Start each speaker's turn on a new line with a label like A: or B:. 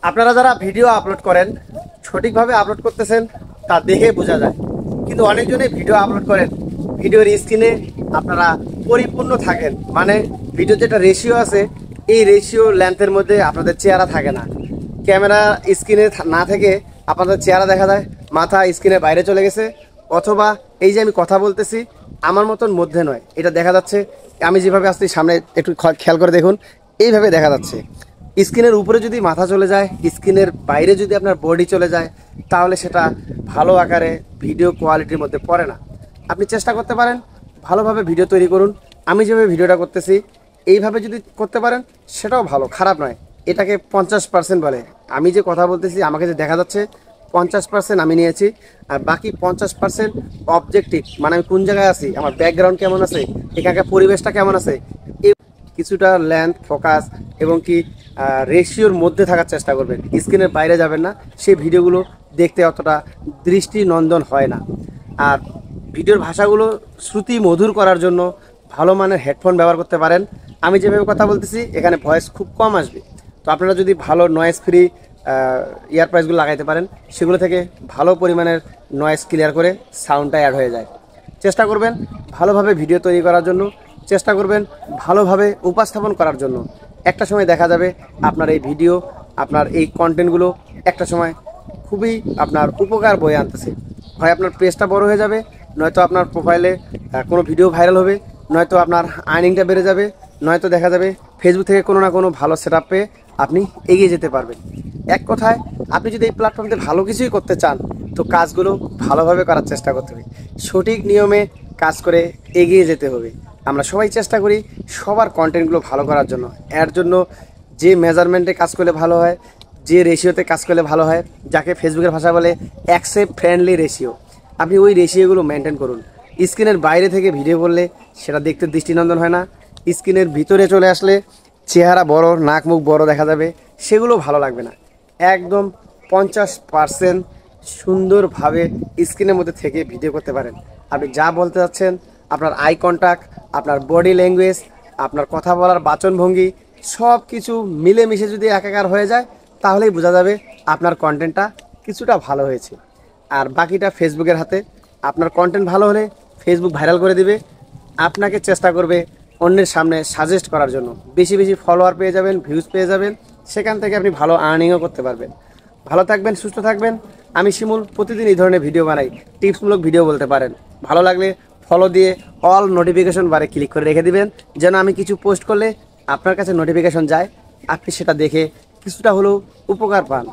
A: আপনারা যারা video upload করেন সঠিকভাবে আপলোড করতেছেন তা দেখে বোঝা যায়, কিন্তু অনেকজনে ভিডিও আপলোড করেন ভিডিওর স্ক্রিনে আপনারা পরিপূর্ণ থাকেন, মানে ভিডিও যেটা রেশিও আছে এই রেশিও লেন্থের মধ্যে আপনাদের চেহারা থাকে না। ক্যামেরা স্ক্রিনে না থেকে আপনাদের চেহারা দেখা যায় মাথা স্ক্রিনের বাইরে চলে গেছে, অথবা এই যে আমি কথা বলতেছি আমার মতন মধ্যে নয়, এটা দেখা যাচ্ছে আমি যেভাবে আসছি সামনে একটু খেয়াল করে দেখুন, এইভাবে দেখা যাচ্ছে। স্ক্রিনের উপরে যদি মাথা চলে যায়, স্ক্রিনের বাইরে যদি আপনার বডি চলে যায়, তাহলে সেটা ভালো আকারে ভিডিও কোয়ালিটির মধ্যে পড়ে না। আপনি চেষ্টা করতে পারেন ভালোভাবে ভিডিও তৈরি করুন। আমি যেভাবে ভিডিওটা করতেছি এইভাবে যদি করতে পারেন সেটাও ভালো, খারাপ নয়। এটাকে 50% বলে। আমি যে কথা বলতেছি আমাকে যে দেখা যাচ্ছে 50% আমি নিয়েছি, আর বাকি 50% অবজেক্টিভ, মানে আমি কোন জায়গায় আছি, আমার ব্যাকগ্রাউন্ড কেমন আছে, এখানকার পরিবেশটা কেমন আছে, এই কিছুটা লেন্থ ফোকাস এবং কি রেশিওর মধ্যে থাকার চেষ্টা করবেন। স্ক্রিনের বাইরে যাবেন না, সেই ভিডিওগুলো দেখতে অতটা দৃষ্টিনন্দন হয় না। আর ভিডিওর ভাষাগুলো শ্রুতি মধুর করার জন্য ভালো মানের হেডফোন ব্যবহার করতে পারেন। আমি যেভাবে কথা বলতেছি এখানে ভয়েস খুব কম আসবে, তো আপনারা যদি ভালো নয়েজ ফ্রি ইয়ারপ্রাইসগুলো লাগাইতে পারেন, সেগুলো থেকে ভালো পরিমাণের নয়েজ ক্লিয়ার করে সাউন্ডটা অ্যাড হয়ে যায়। চেষ্টা করবেন ভালোভাবে ভিডিও তৈরি করার জন্য, চেষ্টা করবেন ভালোভাবে উপস্থাপন করার জন্য। একটা সময় দেখা যাবে আপনার এই ভিডিও, আপনার এই কন্টেন্টগুলো একটা সময় খুবই আপনার উপকার বয়ে আনতেছে। হয় আপনার পেজটা বড় হয়ে যাবে, নয়তো আপনার প্রোফাইলে কোনো ভিডিও ভাইরাল হবে, নয়তো আপনার আর্নিংটা বেড়ে যাবে, নয়তো দেখা যাবে ফেসবুক থেকে কোনো না কোনো ভালো সেটআপ পেয়ে আপনি এগিয়ে যেতে পারবেন। এক কথায় আপনি যদি এই প্ল্যাটফর্মতে ভালো কিছুই করতে চান তো কাজগুলো ভালোভাবে করার চেষ্টা করতে হবে, সঠিক নিয়মে কাজ করে এগিয়ে যেতে হবে। আমরা সবাই চেষ্টা করি সবার কন্টেন্টগুলো ভালো করার জন্য। এর জন্য যে মেজারমেন্টে কাজ করলে ভালো হয়, যে রেশিওতে কাজ করলে ভালো হয়, যাকে ফেসবুকের ভাষা বলে অ্যাকসেপ্ট ফ্রেন্ডলি রেশিও, আপনি ওই রেশিওগুলো মেনটেন করুন। স্ক্রিনের বাইরে থেকে ভিডিও করলে সেটা দেখতে দৃষ্টিনন্দন হয় না, স্ক্রিনের ভিতরে চলে আসলে চেহারা বড়, নাক মুখ বড় দেখা যাবে, সেগুলো ভালো লাগবে না। একদম 50% সুন্দরভাবে স্ক্রিনের মধ্যে থেকে ভিডিও করতে পারেন। আপনি যা বলতে চাচ্ছেন, আপনার আই কন্ট্যাক্ট, আপনার বডি ল্যাঙ্গুয়েজ, আপনার কথা বলার বাচনভঙ্গি সব কিছু মিলেমিশে যদি একাকার হয়ে যায় তাহলেই বোঝা যাবে আপনার কন্টেন্টটা কিছুটা ভালো হয়েছে। আর বাকিটা ফেসবুকের হাতে। আপনার কন্টেন্ট ভালো হলে ফেসবুক ভাইরাল করে দিবে, আপনাকে চেষ্টা করবে অন্যের সামনে সাজেস্ট করার জন্য। বেশি বেশি ফলোয়ার পেয়ে যাবেন, ভিউজ পেয়ে যাবেন, সেখান থেকে আপনি ভালো আর্নিংও করতে পারবেন। ভালো থাকবেন, সুস্থ থাকবেন। আমি শিমুল প্রতিদিন এই ধরনের ভিডিও বানাই, টিপসমূলক ভিডিও বলতে পারেন। ভালো লাগলে ফলো দিয়ে অল নোটিফিকেশন বারে ক্লিক করে রেখে দিবেন, যেন আমি কিছু পোস্ট করলে আপনার কাছে নোটিফিকেশন যায়, আপনি সেটা দেখে কিছুটা হলেও উপকার পান।